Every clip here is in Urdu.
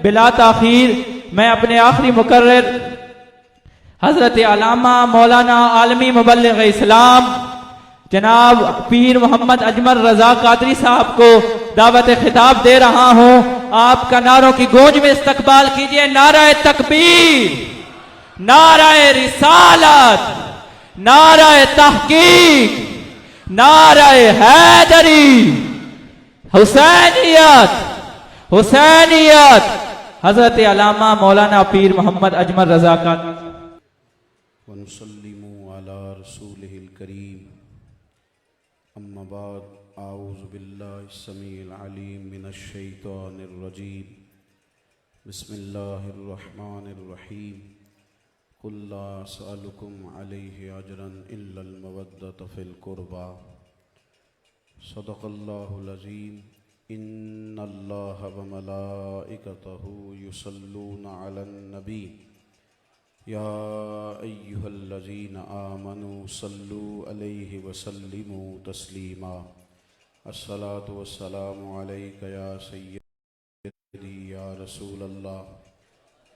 بلا تاخیر میں اپنے آخری مقرر حضرت علامہ مولانا عالمی مبلغ اسلام جناب پیر محمد اجمل رضا قادری صاحب کو دعوت خطاب دے رہا ہوں۔ آپ کا نعروں کی گونج میں استقبال کیجئے۔ نعرہ تکبیر، نعرہ رسالت، نعرہ تحقیق، نعرہ حیدری، حسینیت، حسینیت، حضرت علامہ مولانا پیر محمد اجمل رضا قادری۔ ونسلم علی رسولہ الکریم، اما بعد، اعوذ باللہ السمیع العلیم من الشیطان الرجیم، بسم اللہ الرحمن الرحیم، قل لا اسألکم علیہ اجرا الا المودۃ فی القربى، صدق اللہ العظیم۔ ان اللہ وملائکتہ یصلون علی النبی یا ایہا الذین آمنوا صلوا علیہ وسلموا تسلیما۔ الصلاۃ والسلام علیک یا سیدی یا رسول اللہ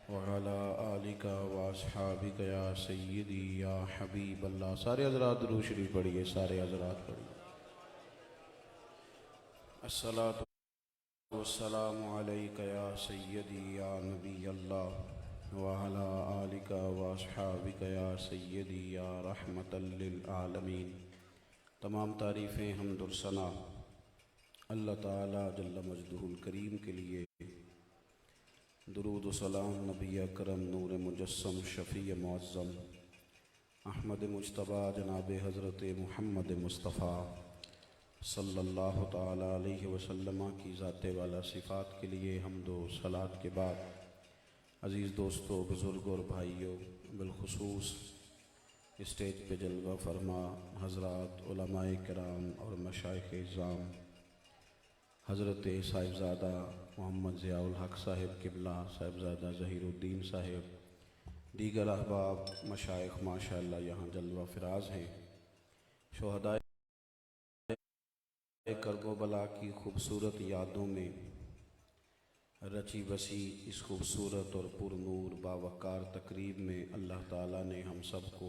وعلی آلک واصحابک یا سیدی یا حبیب اللہ۔ سارے حضرات درود شریف پڑھیے، سارے حضرات پڑھیے۔ الصلاۃ والسلام علیک یا سیدی یا نبی اللہ وعلی آلک واصحابک یا سیدی یا رحمۃ للعالمین۔ تمام تعریفیں حمد و ثنا اللہ تعالی جل مجدہ الکریم کے لیے، درود و سلام نبی اکرم نور مجسم شفیع معظم احمد مجتبیٰ جناب حضرت محمد مصطفیٰ صلی اللہ تعالی علیہ وسلم کی ذات والا صفات کے لیے حمد و صلات کے بعد، عزیز دوستو، بزرگوں اور بھائیوں، بالخصوص اسٹیج پہ جلوہ فرما حضرات علماء کرام اور مشائخ اعظام، حضرت صاحبزادہ محمد ضیاء الحق صاحب قبلہ، صاحبزادہ ظہیر الدین صاحب، دیگر احباب مشائخ ماشاءاللہ یہاں جلوہ فراز ہیں۔ شہدائے کرب و بلا کی خوبصورت یادوں میں رچی بسی اس خوبصورت اور پر نور باوقار تقریب میں اللہ تعالیٰ نے ہم سب کو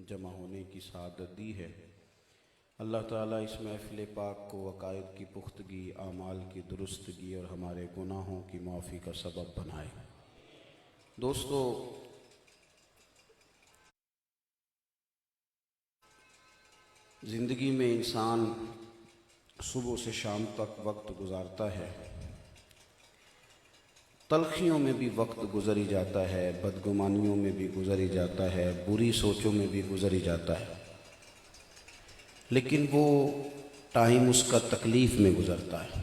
جمع ہونے کی سعادت دی ہے۔ اللہ تعالیٰ اس محفل پاک کو عقائد کی پختگی، اعمال کی درستگی اور ہمارے گناہوں کی معافی کا سبب بنائے۔ دوستو، زندگی میں انسان صبح سے شام تک وقت گزارتا ہے، تلخیوں میں بھی وقت گزر ہی جاتا ہے، بدگمانیوں میں بھی گزر ہی جاتا ہے، بری سوچوں میں بھی گزر ہی جاتا ہے، لیکن وہ ٹائم اس کا تکلیف میں گزرتا ہے۔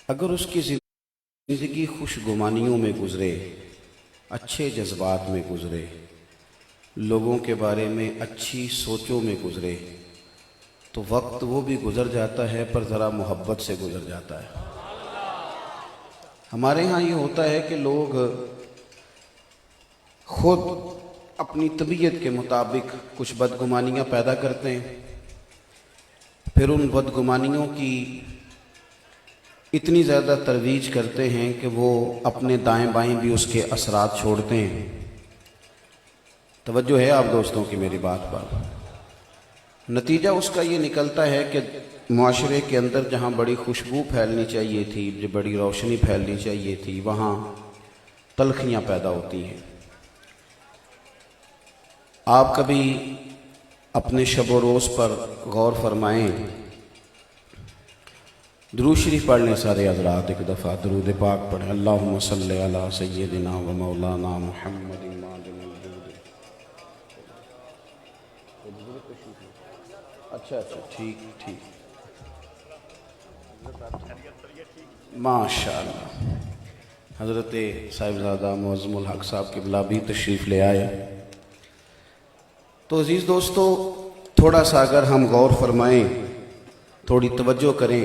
اگر اس کی زندگی خوش گمانیوں میں گزرے، اچھے جذبات میں گزرے، لوگوں کے بارے میں اچھی سوچوں میں گزرے، تو وقت وہ بھی گزر جاتا ہے پر ذرا محبت سے گزر جاتا ہے۔ ہمارے ہاں یہ ہوتا ہے کہ لوگ خود اپنی طبیعت کے مطابق کچھ بدگمانیاں پیدا کرتے ہیں، پھر ان بدگمانیوں کی اتنی زیادہ ترویج کرتے ہیں کہ وہ اپنے دائیں بائیں بھی اس کے اثرات چھوڑتے ہیں۔ توجہ ہے آپ دوستوں کی میری بات پر؟ نتیجہ اس کا یہ نکلتا ہے کہ معاشرے کے اندر جہاں بڑی خوشبو پھیلنی چاہیے تھی، جو بڑی روشنی پھیلنی چاہیے تھی، وہاں تلخیاں پیدا ہوتی ہیں۔ آپ کبھی اپنے شب و روز پر غور فرمائیں، درود شریف پڑھ لیں سارے حضرات، ایک دفعہ درود پاک پڑھیں۔ اللہم صلی علی سیدنا و مولانا محمد۔ اچھا ٹھیک ماشاءاللہ۔ حضرت صاحبزادہ معظم الحق صاحب قبلہ بھی تشریف لے آئے۔ تو عزیز دوستو، تھوڑا سا اگر ہم غور فرمائیں، تھوڑی توجہ کریں،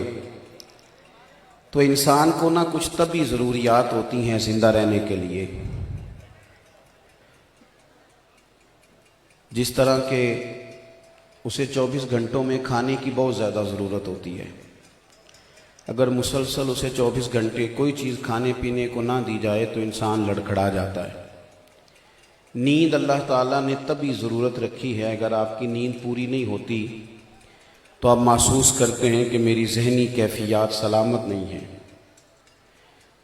تو انسان کو نہ کچھ طبعی ضروریات ہوتی ہیں زندہ رہنے کے لیے، جس طرح کہ اسے 24 گھنٹوں میں کھانے کی بہت زیادہ ضرورت ہوتی ہے، اگر مسلسل اسے 24 گھنٹے کوئی چیز کھانے پینے کو نہ دی جائے تو انسان لڑکھڑا جاتا ہے۔ نیند اللہ تعالیٰ نے تبھی ضرورت رکھی ہے، اگر آپ کی نیند پوری نہیں ہوتی تو آپ محسوس کرتے ہیں کہ میری ذہنی کیفیات سلامت نہیں ہیں۔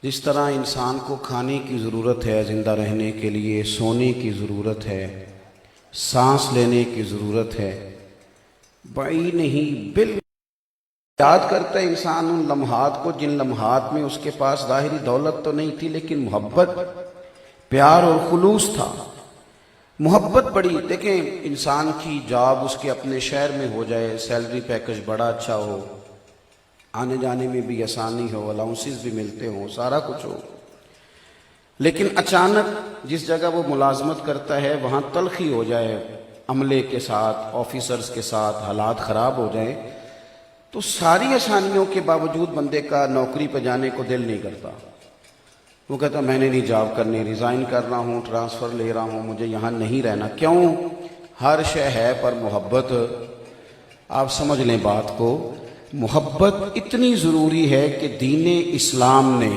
جس طرح انسان کو کھانے کی ضرورت ہے زندہ رہنے کے لیے، سونے کی ضرورت ہے، سانس لینے کی ضرورت ہے، بڑی نہیں بالکل یاد کرتا ہے انسان ان لمحات کو جن لمحات میں اس کے پاس ظاہری دولت تو نہیں تھی لیکن محبت، پیار اور خلوص تھا۔ محبت بڑی، دیکھیں انسان کی جاب اس کے اپنے شہر میں ہو جائے، سیلری پیکج بڑا اچھا ہو، آنے جانے میں بھی آسانی ہو، الاؤنسز بھی ملتے ہوں، سارا کچھ ہو، لیکن اچانک جس جگہ وہ ملازمت کرتا ہے وہاں تلخی ہو جائے، عملے کے ساتھ، آفیسرز کے ساتھ حالات خراب ہو جائیں، تو ساری آسانیوں کے باوجود بندے کا نوکری پہ جانے کو دل نہیں کرتا۔ وہ کہتا میں نے نہیں جاب کرنی، ریزائن کر رہا ہوں، ٹرانسفر لے رہا ہوں، مجھے یہاں نہیں رہنا۔ کیوں؟ ہر شے ہے پر محبت، آپ سمجھ لیں بات کو، محبت اتنی ضروری ہے کہ دین اسلام نے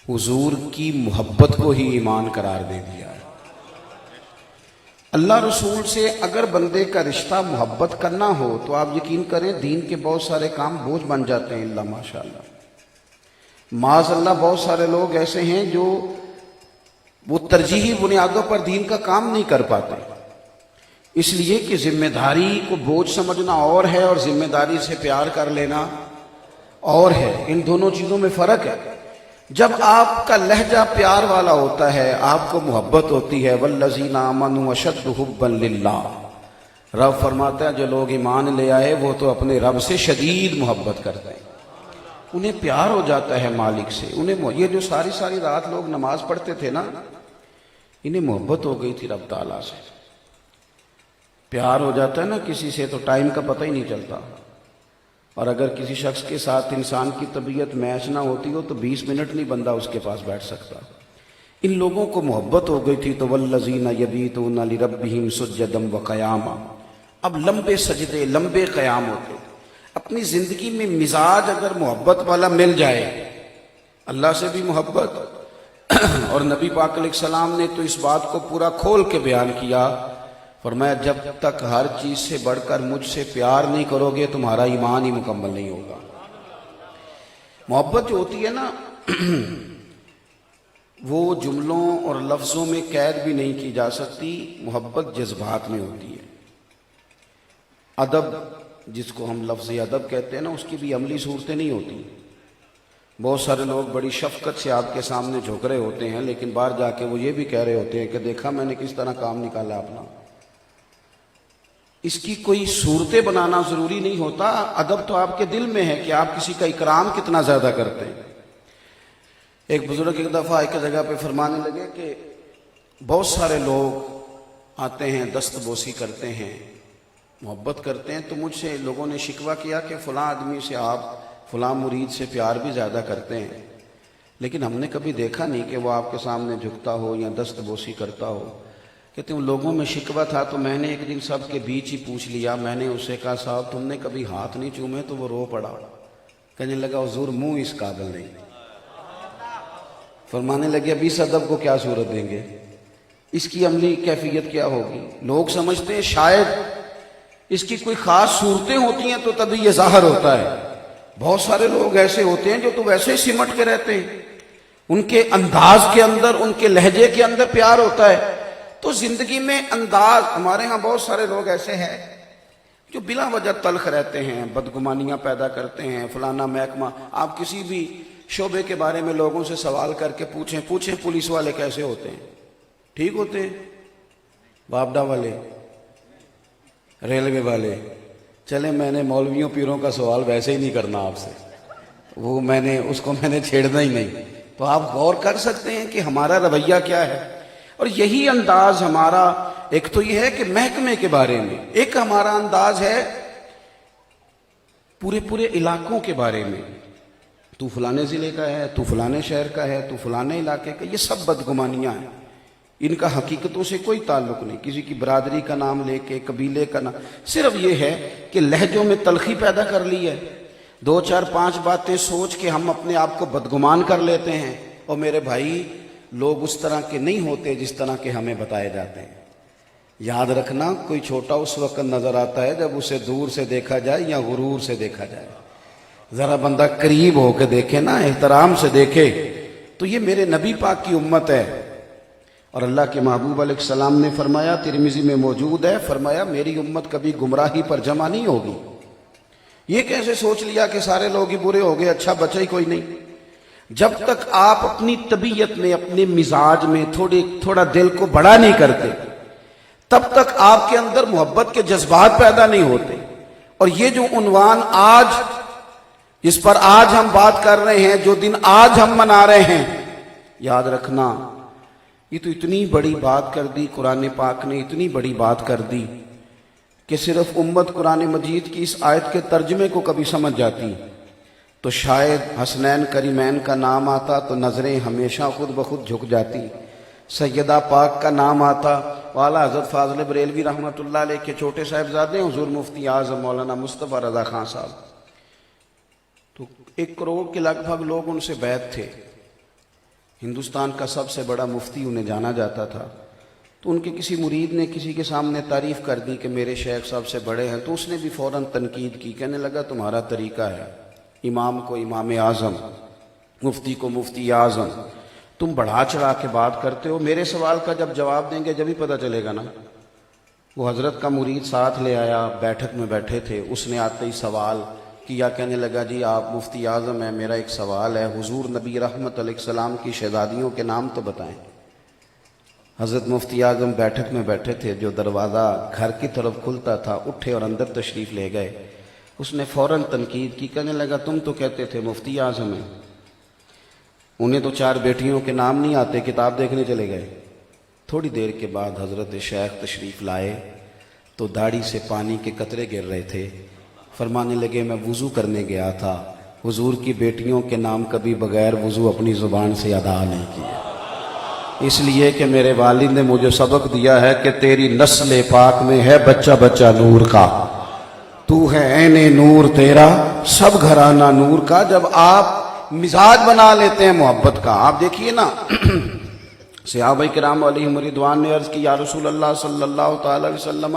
حضور کی محبت کو ہی ایمان قرار دے دیا ہے۔ اللہ رسول سے اگر بندے کا رشتہ محبت کرنا ہو تو آپ یقین کریں دین کے بہت سارے کام بوجھ بن جاتے ہیں، اللہ ماشاءاللہ۔ معاذ اللہ بہت سارے لوگ ایسے ہیں جو وہ ترجیحی بنیادوں پر دین کا کام نہیں کر پاتے، اس لیے کہ ذمہ داری کو بوجھ سمجھنا اور ہے اور ذمہ داری سے پیار کر لینا اور ہے، ان دونوں چیزوں میں فرق ہے۔ جب آپ کا لہجہ پیار والا ہوتا ہے، آپ کو محبت ہوتی ہے، والذین آمنوا اشد حبا للہ، رب فرماتا ہے جو لوگ ایمان لے آئے وہ تو اپنے رب سے شدید محبت کرتے ہیں، انہیں پیار ہو جاتا ہے مالک سے، یہ جو ساری رات لوگ نماز پڑھتے تھے نا، انہیں محبت ہو گئی تھی رب تعالیٰ سے۔ پیار ہو جاتا ہے نا کسی سے تو ٹائم کا پتہ ہی نہیں چلتا، اور اگر کسی شخص کے ساتھ انسان کی طبیعت میچ نہ ہوتی ہو تو 20 منٹ نہیں بندہ اس کے پاس بیٹھ سکتا۔ ان لوگوں کو محبت ہو گئی تھی تو والذین یبیتون لربہم سجدا وقیاما، اب لمبے سجدے، لمبے قیام ہوتے۔ اپنی زندگی میں مزاج اگر محبت والا مل جائے، اللہ سے بھی محبت، اور نبی پاک علیہ السلام نے تو اس بات کو پورا کھول کے بیان کیا، فرمایا جب تک ہر چیز سے بڑھ کر مجھ سے پیار نہیں کرو گے تمہارا ایمان ہی مکمل نہیں ہوگا۔ محبت جو ہوتی ہے نا وہ جملوں اور لفظوں میں قید بھی نہیں کی جا سکتی، محبت جذبات میں ہوتی ہے۔ ادب جس کو ہم لفظ ادب کہتے ہیں نا، اس کی بھی عملی صورتیں نہیں ہوتی۔ بہت سارے لوگ بڑی شفقت سے آپ کے سامنے جھک رہے ہوتے ہیں لیکن باہر جا کے وہ یہ بھی کہہ رہے ہوتے ہیں کہ دیکھا میں نے کس طرح کام نکالا اپنا۔ اس کی کوئی صورتیں بنانا ضروری نہیں ہوتا، ادب تو آپ کے دل میں ہے کہ آپ کسی کا اکرام کتنا زیادہ کرتے ہیں۔ ایک بزرگ ایک دفعہ ایک جگہ پہ فرمانے لگے کہ بہت سارے لوگ آتے ہیں، دست بوسی کرتے ہیں، محبت کرتے ہیں، تو مجھ سے لوگوں نے شکوہ کیا کہ فلاں آدمی سے آپ فلاں مرید سے پیار بھی زیادہ کرتے ہیں، لیکن ہم نے کبھی دیکھا نہیں کہ وہ آپ کے سامنے جھکتا ہو یا دست بوسی کرتا ہو۔ کہتے ہیں لوگوں میں شکوہ تھا تو میں نے ایک دن سب کے بیچ ہی پوچھ لیا، میں نے اسے کہا صاحب تم نے کبھی ہاتھ نہیں چومے؟ تو وہ رو پڑا، کہنے لگا حضور منہ اس قابل نہیں۔ فرمانے لگے اب اس ادب کو کیا صورت دیں گے، اس کی عملی کیفیت کیا ہوگی؟ لوگ سمجھتے ہیں شاید اس کی کوئی خاص صورتیں ہوتی ہیں تو تبھی یہ ظاہر ہوتا ہے۔ بہت سارے لوگ ایسے ہوتے ہیں جو تو ویسے ہی سمٹ کے رہتے ہیں، ان کے انداز کے اندر، ان کے لہجے کے اندر پیار ہوتا ہے۔ تو زندگی میں انداز، ہمارے ہاں بہت سارے لوگ ایسے ہیں جو بلا وجہ تلخ رہتے ہیں، بدگمانیاں پیدا کرتے ہیں، فلانا محکمہ۔ آپ کسی بھی شعبے کے بارے میں لوگوں سے سوال کر کے پوچھیں پولیس والے کیسے ہوتے ہیں؟ ٹھیک ہوتے ہیں؟ بابڈا والے، ریلوے والے، چلے میں نے مولویوں پیروں کا سوال ویسے ہی نہیں کرنا آپ سے، وہ میں نے چھیڑنا ہی نہیں۔ تو آپ غور کر سکتے ہیں کہ ہمارا رویہ کیا ہے، اور یہی انداز ہمارا، ایک تو یہ ہے کہ محکمے کے بارے میں، ایک ہمارا انداز ہے پورے علاقوں کے بارے میں، تو فلانے ضلع کا ہے، تو فلانے شہر کا ہے، تو فلانے علاقے کا، یہ سب بدگمانیاں ہیں، ان کا حقیقتوں سے کوئی تعلق نہیں۔ کسی کی برادری کا نام لے کے، قبیلے کا نام، صرف یہ ہے کہ لہجوں میں تلخی پیدا کر لی ہے۔ دو چار پانچ باتیں سوچ کے ہم اپنے آپ کو بدگمان کر لیتے ہیں، اور میرے بھائی لوگ اس طرح کے نہیں ہوتے جس طرح کے ہمیں بتائے جاتے ہیں۔ یاد رکھنا، کوئی چھوٹا اس وقت نظر آتا ہے جب اسے دور سے دیکھا جائے یا غرور سے دیکھا جائے۔ ذرا بندہ قریب ہو کے دیکھے نا، احترام سے دیکھے تو یہ میرے نبی پاک کی امت ہے۔ اور اللہ کے محبوب علیہ السلام نے فرمایا، ترمذی میں موجود ہے، فرمایا میری امت کبھی گمراہی پر جمع نہیں ہوگی۔ یہ کیسے سوچ لیا کہ سارے لوگ ہی برے ہو گئے، اچھا بچا ہی کوئی نہیں؟ جب تک آپ اپنی طبیعت میں، اپنے مزاج میں تھوڑا دل کو بڑا نہیں کرتے، تب تک آپ کے اندر محبت کے جذبات پیدا نہیں ہوتے۔ اور یہ جو عنوان آج، جس پر آج ہم بات کر رہے ہیں، جو دن آج ہم منا رہے ہیں، یاد رکھنا یہ تو اتنی بڑی بات کر دی، قرآن پاک نے اتنی بڑی بات کر دی کہ صرف امت قرآن مجید کی اس آیت کے ترجمے کو کبھی سمجھ جاتی تو شاید حسنین کریمین کا نام آتا تو نظریں ہمیشہ خود بخود جھک جاتی، سیدہ پاک کا نام آتا، والا حضرت فاضل بریلوی رحمۃ اللہ علیہ کے چھوٹے صاحبزادے حضور مفتی اعظم مولانا مصطفیٰ رضا خان صاحب، تو 1 کروڑ کے لگ بھگ لوگ ان سے بیعت تھے۔ ہندوستان کا سب سے بڑا مفتی انہیں جانا جاتا تھا۔ تو ان کے کسی مرید نے کسی کے سامنے تعریف کر دی کہ میرے شیخ سب سے بڑے ہیں، تو اس نے بھی فوراً تنقید کی، کہنے لگا تمہارا طریقہ ہے، امام کو امام اعظم، مفتی کو مفتی اعظم، تم بڑھا چڑھا کے بات کرتے ہو۔ میرے سوال کا جب جواب دیں گے جب ہی پتہ چلے گا نا۔ وہ حضرت کا مرید ساتھ لے آیا، بیٹھک میں بیٹھے تھے، اس نے آتے ہی سوال کیا، کہنے لگا جی آپ مفتی اعظم ہیں، میرا ایک سوال ہے، حضور نبی رحمت علیہ السلام کی شہزادیوں کے نام تو بتائیں۔ حضرت مفتی اعظم بیٹھک میں بیٹھے تھے، جو دروازہ گھر کی طرف کھلتا تھا اٹھے اور اندر تشریف لے گئے۔ اس نے فوراً تنقید کی، کہنے لگا تم تو کہتے تھے مفتی اعظم ہیں، انہیں تو 4 بیٹیوں کے نام نہیں آتے، کتاب دیکھنے چلے گئے۔ تھوڑی دیر کے بعد حضرت شیخ تشریف لائے تو داڑھی سے پانی کے قطرے گر رہے تھے، فرمانے لگے میں وضو کرنے گیا تھا، حضور کی بیٹیوں کے نام کبھی بغیر وضو اپنی زبان سے ادا نہیں کیا، اس لیے کہ میرے والد نے مجھے سبق دیا ہے کہ تیری نسل پاک میں ہے بچہ بچہ نور کا، تو ہے عین نور تیرا سب گھرانہ نور کا۔ جب آپ مزاج بنا لیتے ہیں محبت کا، آپ دیکھیے نا صحابہ کرام علیہم رضوان نے عرض کی یا رسول اللہ صلی اللہ تعالی علیہ وسلم،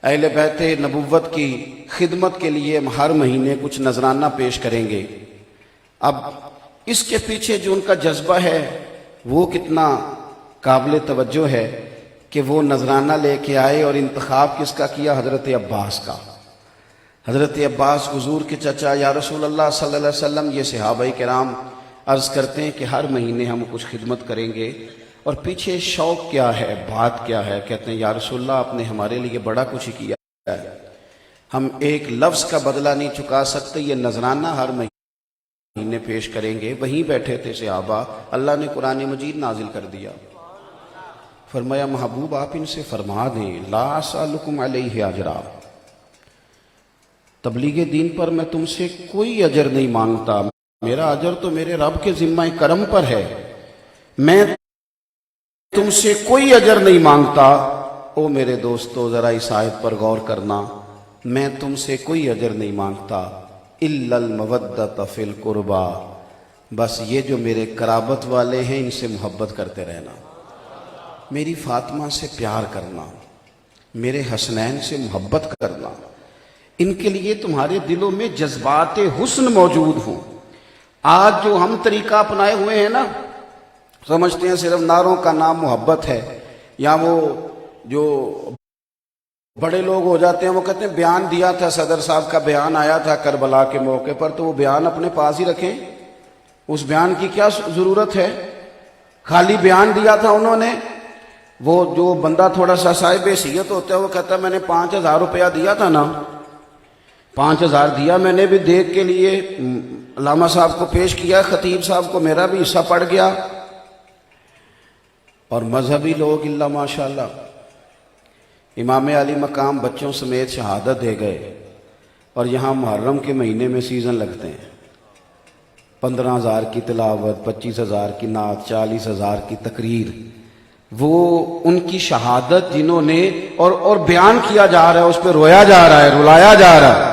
اہل بیت نبوت کی خدمت کے لیے ہم ہر مہینے کچھ نذرانہ پیش کریں گے۔ اب اس کے پیچھے جو ان کا جذبہ ہے وہ کتنا قابل توجہ ہے کہ وہ نذرانہ لے کے آئے، اور انتخاب کس کا کیا؟ حضرت عباس کا۔ حضرت عباس حضور کے چچا، یا رسول اللہ صلی اللہ علیہ وسلم، یہ صحابہ کرام عرض کرتے ہیں کہ ہر مہینے ہم کچھ خدمت کریں گے، اور پیچھے شوق کیا ہے، بات کیا ہے؟ کہتے ہیں یا رسول اللہ آپ نے ہمارے لیے بڑا کچھ کیا ہے، ہم ایک لفظ کا بدلہ نہیں چکا سکتے، یہ نذرانہ ہر مہینے پیش کریں گے۔ وہیں بیٹھے تھے صحابہ، اللہ نے قرآن مجید نازل کر دیا، فرمایا محبوب آپ ان سے فرما دیں لا اسألکم علیہ اجرا، تبلیغ دین پر میں تم سے کوئی اجر نہیں مانگتا، میرا اجر تو میرے رب کے ذمہ کرم پر ہے، میں تم سے کوئی اجر نہیں مانگتا۔ او میرے دوستو ذرا اس آیت پر غور کرنا، میں تم سے کوئی اجر نہیں مانگتا الا المودۃ فی القربى، بس یہ جو میرے قرابت والے ہیں ان سے محبت کرتے رہنا، میری فاطمہ سے پیار کرنا، میرے حسنین سے محبت کرنا، ان کے لیے تمہارے دلوں میں جذبات حسن موجود ہوں۔ آج جو ہم طریقہ اپنائے ہوئے ہیں نا، سمجھتے ہیں صرف نعروں کا نام محبت ہے، یا وہ جو بڑے لوگ ہو جاتے ہیں وہ کہتے ہیں بیان دیا تھا، صدر صاحب کا بیان آیا تھا کربلا کے موقع پر، تو وہ بیان اپنے پاس ہی رکھیں، اس بیان کی کیا ضرورت ہے؟ خالی بیان دیا تھا انہوں نے۔ وہ جو بندہ تھوڑا سا صاحب حیثیت ہوتا ہے وہ کہتا ہے میں نے 5000 روپیہ دیا تھا نا، 5000 دیا میں نے بھی، دیکھ کے لیے علامہ صاحب کو پیش کیا، خطیب صاحب کو میرا بھی حصہ پڑ گیا۔ اور مذہبی لوگ اللہ ماشاءاللہ، امام علی مقام بچوں سمیت شہادت دے گئے، اور یہاں محرم کے مہینے میں سیزن لگتے ہیں، 15,000 کی تلاوت، 25,000 کی نعت، 40,000 کی تقریر، وہ ان کی شہادت جنہوں نے اور بیان کیا جا رہا ہے، اس پہ رویا جا رہا ہے، رلایا جا رہا ہے،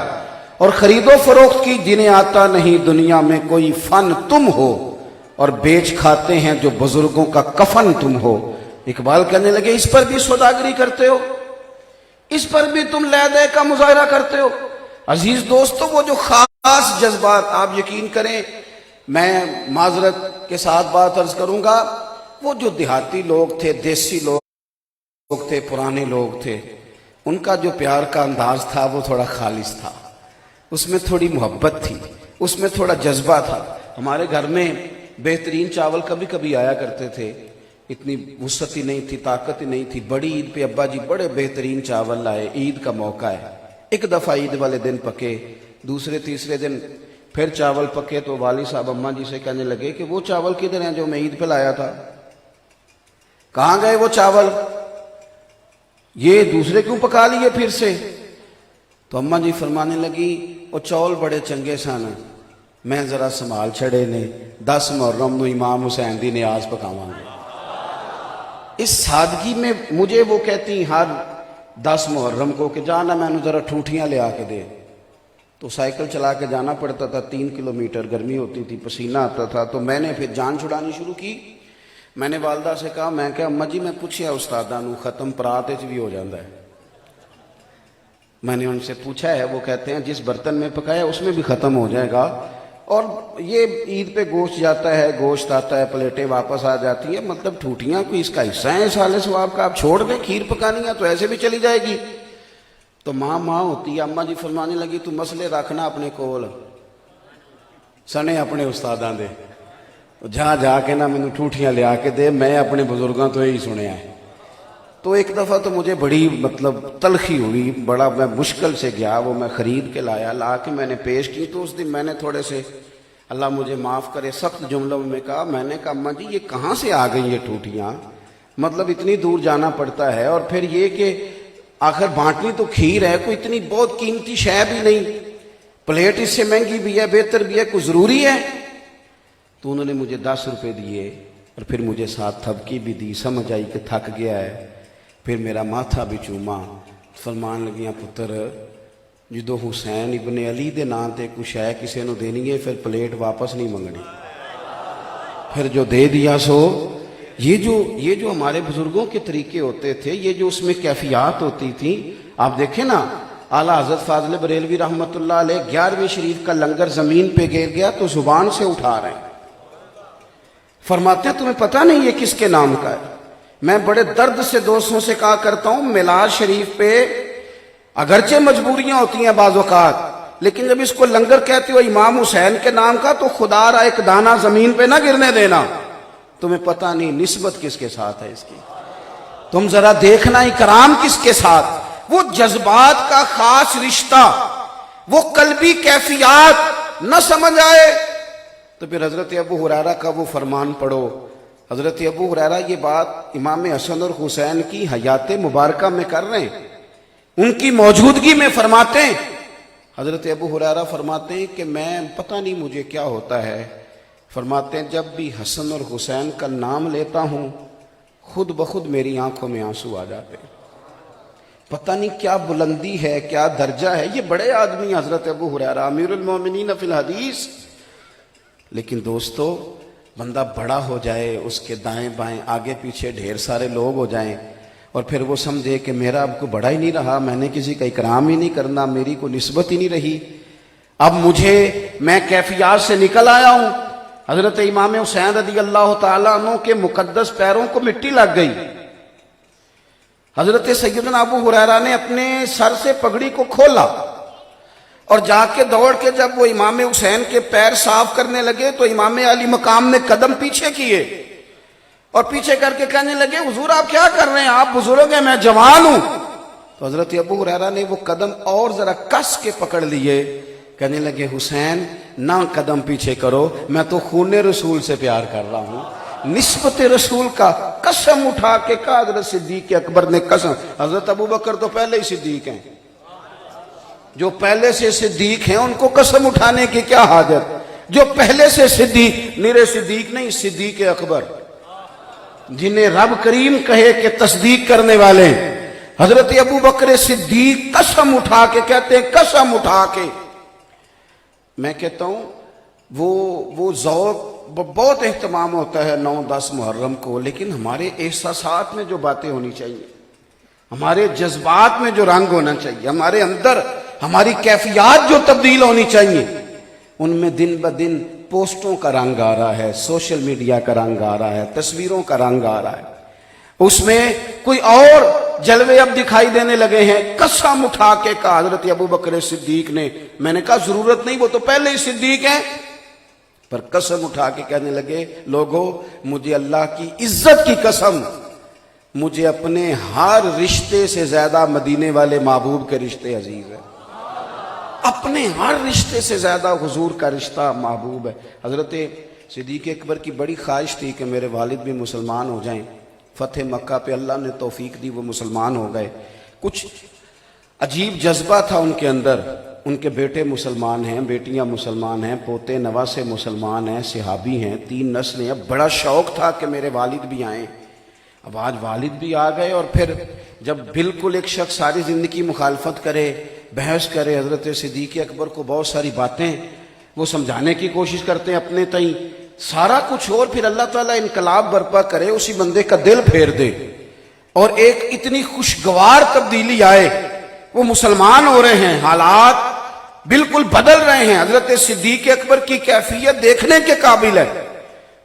اور خرید و فروخت کی جنہیں آتا نہیں دنیا میں کوئی فن تم ہو، اور بیچ کھاتے ہیں جو بزرگوں کا کفن تم ہو۔ اقبال کہنے لگے اس پر بھی سوداگری کرتے ہو، اس پر بھی تم لے دے کا مظاہرہ کرتے ہو۔ عزیز دوستو، وہ جو خاص جذبات، آپ یقین کریں، میں معذرت کے ساتھ بات عرض کروں گا، وہ جو دیہاتی لوگ تھے، دیسی لوگ تھے، پرانے لوگ تھے، ان کا جو پیار کا انداز تھا وہ تھوڑا خالص تھا، اس میں تھوڑی محبت تھی، اس میں تھوڑا جذبہ تھا۔ ہمارے گھر میں بہترین چاول کبھی کبھی آیا کرتے تھے، اتنی وسعت ہی نہیں تھی، طاقت ہی نہیں تھی۔ بڑی عید پہ ابا جی بڑے بہترین چاول لائے، عید کا موقع ہے، ایک دفعہ عید والے دن پکے، دوسرے تیسرے دن پھر چاول پکے تو والد صاحب اماں جی سے کہنے لگے کہ وہ چاول کدھر ہیں جو میں عید پہ لایا تھا، کہاں گئے وہ چاول، یہ دوسرے کیوں پکا لیے پھر سے؟ تو اماں جی فرمانے لگی وہ چاول بڑے چنگے سن، میں ذرا سنبھال چھڑے نے، 10 محرم نو امام حسین دی نیاز پکاواں گے۔ اس سادگی میں مجھے وہ کہتی ہر 10 محرم کو کہ جانا میں نے ذرا ٹھوٹیاں لے آ کے دے، تو سائیکل چلا کے جانا پڑتا تھا، 3 کلومیٹر، گرمی ہوتی تھی، پسینہ آتا تھا، تو میں نے پھر جان چھڑانی شروع کی۔ میں نے والدہ سے کہا، میں کہ اماں جی میں پوچھیا استاداں نو ختم پرات وچ بھی ہو جاتا ہے، میں نے ان سے پوچھا ہے، وہ کہتے ہیں جس برتن میں پکایا اس میں بھی ختم ہو جائے گا، اور یہ عید پہ گوشت جاتا ہے، گوشت آتا ہے، پلیٹیں واپس آ جاتی ہیں، مطلب ٹھوٹیاں کوئی اس کا حصہ ہیں سال ثواب کا، آپ چھوڑ دیں، کھیر پکانی ہے تو ایسے بھی چلی جائے گی۔ تو ماں ہوتی ہے، اماں جی فرمانے لگی تو مسئلے رکھنا اپنے کول سنے اپنے استاداں دے، جا کے نہ مینوں ٹھوٹیاں لیا کے دے، میں اپنے بزرگاں تو یہی سنیا ہے۔ تو ایک دفعہ تو مجھے بڑی تلخی ہوئی، بڑا میں مشکل سے گیا، وہ میں خرید کے لایا، لا کے میں نے پیش کی، تو اس دن میں نے تھوڑے سے، اللہ مجھے معاف کرے، سخت جملوں میں کہا، میں نے کہا اماں جی یہ کہاں سے آ گئی یہ ٹوٹیاں، مطلب اتنی دور جانا پڑتا ہے، اور پھر یہ کہ آخر بانٹنی تو کھیر ہے، کوئی اتنی بہت قیمتی شے بھی نہیں، پلیٹ اس سے مہنگی بھی ہے، بہتر بھی ہے، کوئی ضروری ہے؟ تو انہوں نے مجھے 10 روپے دیے، اور پھر مجھے ساتھ تھپکی بھی دی، سمجھ آئی کہ تھک گیا ہے، پھر میرا ماتھا بھی چوما، فرمان لگیاں پتر جدو حسین ابن علی دے نام تے کچھ ہے کسی نو دینی ہے، پھر پلیٹ واپس نہیں منگنی، پھر جو دے دیا سو۔ یہ جو ہمارے بزرگوں کے طریقے ہوتے تھے، یہ جو اس میں کیفیات ہوتی تھی، آپ دیکھیں نا، اعلیٰ حضرت فاضل بریلوی رحمۃ اللہ علیہ 11ویں شریف کا لنگر زمین پہ گر گیا تو زبان سے اٹھا رہے ہیں، فرماتے ہیں تمہیں پتہ نہیں یہ کس کے نام کا ہے؟ میں بڑے درد سے دوستوں سے کہا کرتا ہوں، میلاد شریف پہ اگرچہ مجبوریاں ہوتی ہیں بعض اوقات، لیکن جب اس کو لنگر کہتے ہو امام حسین کے نام کا، تو خدا را ایک دانہ زمین پہ نہ گرنے دینا، تمہیں پتہ نہیں نسبت کس کے ساتھ ہے اس کی، تم ذرا دیکھنا اکرام کس کے ساتھ، وہ جذبات کا خاص رشتہ، وہ قلبی کیفیات نہ سمجھ آئے تو پھر حضرت ابو ہریرہ کا وہ فرمان پڑھو۔ حضرت ابو ہریرہ یہ بات امام حسن اور حسین کی حیات مبارکہ میں کر رہے ہیں، ان کی موجودگی میں فرماتے ہیں، حضرت ابو ہریرہ فرماتے ہیں کہ میں پتہ نہیں مجھے کیا ہوتا ہے، فرماتے ہیں جب بھی حسن اور حسین کا نام لیتا ہوں خود بخود میری آنکھوں میں آنسو آ جاتے ہیں، پتہ نہیں کیا بلندی ہے، کیا درجہ ہے، یہ بڑے آدمی حضرت ابو ہریرہ امیر المومنین فی الحدیث۔ لیکن دوستو، بندہ بڑا ہو جائے، اس کے دائیں بائیں آگے پیچھے ڈھیر سارے لوگ ہو جائیں، اور پھر وہ سمجھے کہ میرا اب کوئی بڑا ہی نہیں رہا، میں نے کسی کا اکرام ہی نہیں کرنا، میری کوئی نسبت ہی نہیں رہی، اب میں کیفیات سے نکل آیا ہوں۔ حضرت امام حسین رضی اللہ تعالیٰ عنہ کے مقدس پیروں کو مٹی لگ گئی، حضرت سیدنا ابو ہریرہ نے اپنے سر سے پگڑی کو کھولا، اور جا کے دوڑ کے جب وہ امام حسین کے پیر صاف کرنے لگے تو امام علی مقام نے قدم پیچھے کیے، اور پیچھے کر کے کہنے لگے حضور آپ کیا کر رہے ہیں، آپ بزرگ ہیں میں جوان ہوں۔ تو حضرت ابو ہریرہ نے وہ قدم اور ذرا کس کے پکڑ لیے، کہنے لگے حسین نہ قدم پیچھے کرو، میں تو خون رسول سے پیار کر رہا ہوں، نسبت رسول کا قسم اٹھا کے کہا۔ حضرت صدیق اکبر نے قسم، حضرت ابو بکر تو پہلے ہی صدیق ہیں، جو پہلے سے صدیق ہیں ان کو قسم اٹھانے کی کیا حاجت، جو پہلے سے صدیق، میرے صدیق نہیں، صدیق اکبر، جنہیں رب کریم کہے کہ تصدیق کرنے والے ہیں۔ حضرت ابو بکر صدیق قسم اٹھا کے کہتے ہیں، قسم اٹھا کے میں کہتا ہوں وہ ذوق بہت اہتمام ہوتا ہے 9-10 محرم کو، لیکن ہمارے احساسات میں جو باتیں ہونی چاہیے، ہمارے جذبات میں جو رنگ ہونا چاہیے، ہمارے اندر ہماری کیفیات جو تبدیل ہونی چاہیے، ان میں دن بدن پوسٹوں کا رنگ آ رہا ہے، سوشل میڈیا کا رنگ آ رہا ہے، تصویروں کا رنگ آ رہا ہے، اس میں کوئی اور جلوے اب دکھائی دینے لگے ہیں۔ قسم اٹھا کے کہا حضرت ابو بکر صدیق نے، میں نے کہا ضرورت نہیں، وہ تو پہلے ہی صدیق ہیں، پر قسم اٹھا کے کہنے لگے لوگوں مجھے اللہ کی عزت کی قسم، مجھے اپنے ہر رشتے سے زیادہ مدینے والے محبوب کے رشتے عزیز ہیں، اپنے ہر رشتے سے زیادہ حضور کا رشتہ محبوب ہے۔ حضرت صدیق اکبر کی بڑی خواہش تھی کہ میرے والد بھی مسلمان ہو جائیں، فتح مکہ پہ اللہ نے توفیق دی، وہ مسلمان ہو گئے۔ کچھ عجیب جذبہ تھا ان کے اندر، ان کے بیٹے مسلمان ہیں، بیٹیاں مسلمان ہیں، پوتے نواسے مسلمان ہیں، صحابی ہیں، 3 نسلیں، اب بڑا شوق تھا کہ میرے والد بھی آئیں۔ اب آج والد بھی آ گئے، اور پھر جب بالکل ایک شخص ساری زندگی مخالفت کرے، بحث کرے، حضرت صدیق اکبر کو بہت ساری باتیں وہ سمجھانے کی کوشش کرتے ہیں اپنے تئیں، سارا کچھ، اور پھر اللہ تعالیٰ انقلاب برپا کرے، اسی بندے کا دل پھیر دے اور ایک اتنی خوشگوار تبدیلی آئے، وہ مسلمان ہو رہے ہیں، حالات بالکل بدل رہے ہیں۔ حضرت صدیق اکبر کی کیفیت دیکھنے کے قابل ہے،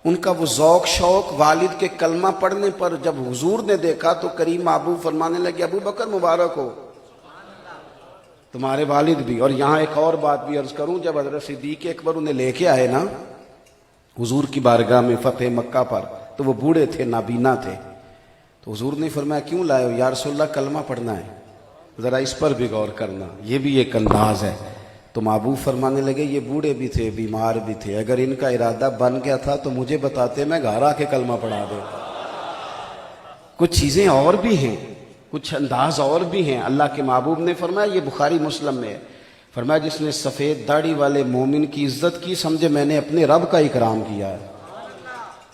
ان کا وہ ذوق شوق والد کے کلمہ پڑھنے پر جب حضور نے دیکھا تو کریم محبوب فرمانے لگے ابو بکر مبارک ہو تمہارے والد بھی۔ اور یہاں ایک اور بات بھی عرض کروں، جب حضرت صدیق اکبر انہیں لے کے آئے نا حضور کی بارگاہ میں فتح مکہ پر، تو وہ بوڑھے تھے، نابینا تھے، تو حضور نے فرمایا کیوں لائے ہو؟ یا رسول اللہ کلمہ پڑھنا ہے، ذرا اس پر بھی غور کرنا، یہ بھی ایک انداز ہے۔ تو محبوب فرمانے لگے یہ بوڑھے بھی تھے، بیمار بھی تھے، اگر ان کا ارادہ بن گیا تھا تو مجھے بتاتے، میں گھر آ کے کلمہ پڑھا دیتا۔ کچھ چیزیں اور بھی ہیں، کچھ انداز اور بھی ہیں۔ اللہ کے محبوب نے فرمایا، یہ بخاری مسلم میں ہے، فرمایا جس نے سفید داڑھی والے مومن کی عزت کی، سمجھے میں نے اپنے رب کا اکرام کیا ہے۔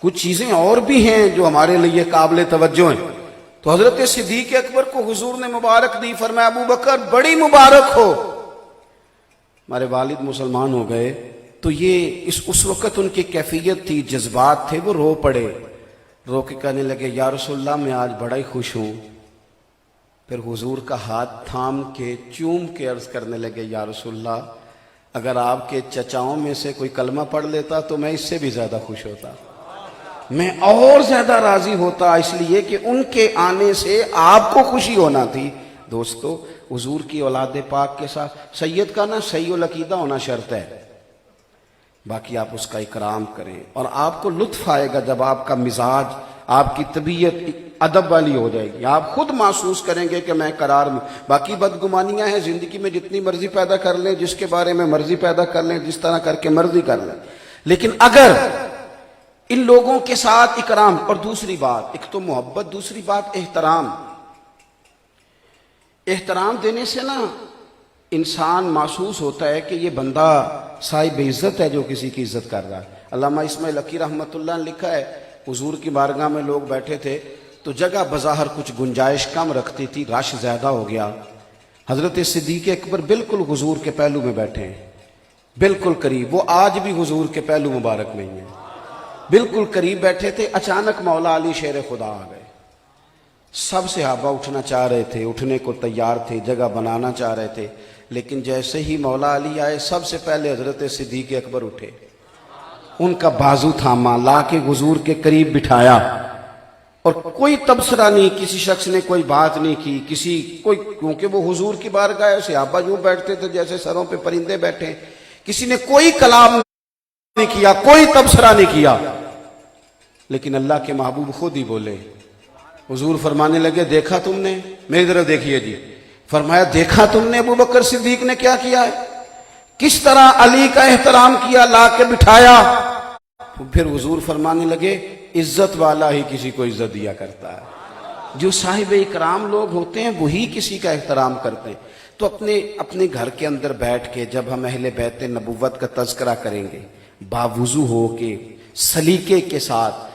کچھ چیزیں اور بھی ہیں جو ہمارے لیے قابل توجہ ہیں۔ تو حضرت صدیق اکبر کو حضور نے مبارک دی، فرمایا ابو بکر بڑی مبارک ہو، ہمارے والد مسلمان ہو گئے۔ تو یہ اس وقت ان کی کیفیت تھی، جذبات تھے، وہ رو پڑے، رو کے کہنے لگے یا رسول اللہ میں آج بڑا ہی خوش ہوں۔ پھر حضور کا ہاتھ تھام کے چوم کے عرض کرنے لگے یا رسول اللہ اگر آپ کے چچاؤں میں سے کوئی کلمہ پڑھ لیتا تو میں اس سے بھی زیادہ خوش ہوتا، میں اور زیادہ راضی ہوتا، اس لیے کہ ان کے آنے سے آپ کو خوشی ہونا تھی۔ دوستو حضور کی اولاد پاک کے ساتھ سید کا نا صحیح العقیدہ ہونا شرط ہے، باقی آپ اس کا اکرام کریں، اور آپ کو لطف آئے گا جب آپ کا مزاج، آپ کی طبیعت ادب والی ہو جائے گی، آپ خود محسوس کریں گے کہ میں قرار میں۔ باقی بدگمانیاں ہیں زندگی میں، جتنی مرضی پیدا کر لیں، جس کے بارے میں مرضی پیدا کر لیں، جس طرح کر کے مرضی کر لیں، لیکن اگر ان لوگوں کے ساتھ اکرام، اور دوسری بات، ایک تو محبت، دوسری بات احترام۔ احترام دینے سے نا انسان محسوس ہوتا ہے کہ یہ بندہ صاحب عزت ہے جو کسی کی عزت کر رہا ہے۔ علامہ اسماعیل حقی رحمۃ اللہ نے لکھا ہے، حضور کی بارگاہ میں لوگ بیٹھے تھے تو جگہ بظاہر کچھ گنجائش کم رکھتی تھی، رش زیادہ ہو گیا، حضرت صدیق اکبر بالکل حضور کے پہلو میں بیٹھے ہیں، بالکل قریب، وہ آج بھی حضور کے پہلو مبارک میں ہی ہیں، بالکل قریب بیٹھے تھے۔ اچانک مولا علی شیر خدا آ گئے، سب صحابہ اٹھنا چاہ رہے تھے، اٹھنے کو تیار تھے، جگہ بنانا چاہ رہے تھے، لیکن جیسے ہی مولا علی آئے سب سے پہلے حضرت صدیق اکبر اٹھے، ان کا بازو تھاما، لا کے حضور کے قریب بٹھایا، اور کوئی تبصرہ نہیں، کسی شخص نے کوئی بات نہیں کی، کیونکہ وہ حضور کی بارگاہ ہے، صحابہ یوں بیٹھتے تھے جیسے سروں پہ پرندے بیٹھے، کسی نے کوئی کلام نہیں کیا، کوئی تبصرہ نہیں کیا، لیکن اللہ کے محبوب خود ہی بولے۔ حضور فرمانے لگے دیکھا تم نے، میری طرف دیکھیے جی، فرمایا دیکھا تم نے ابو بکر صدیق نے کیا کیا ہے، کس طرح علی کا احترام کیا، لا کے بٹھایا۔ پھر حضور فرمانے لگے عزت والا ہی کسی کو عزت دیا کرتا ہے، جو صاحب اکرام لوگ ہوتے ہیں وہی کسی کا احترام کرتے ہیں۔ تو اپنے گھر کے اندر بیٹھ کے جب ہم اہل بیت نبوت کا تذکرہ کریں گے، باوضو ہو کے، سلیقے کے ساتھ،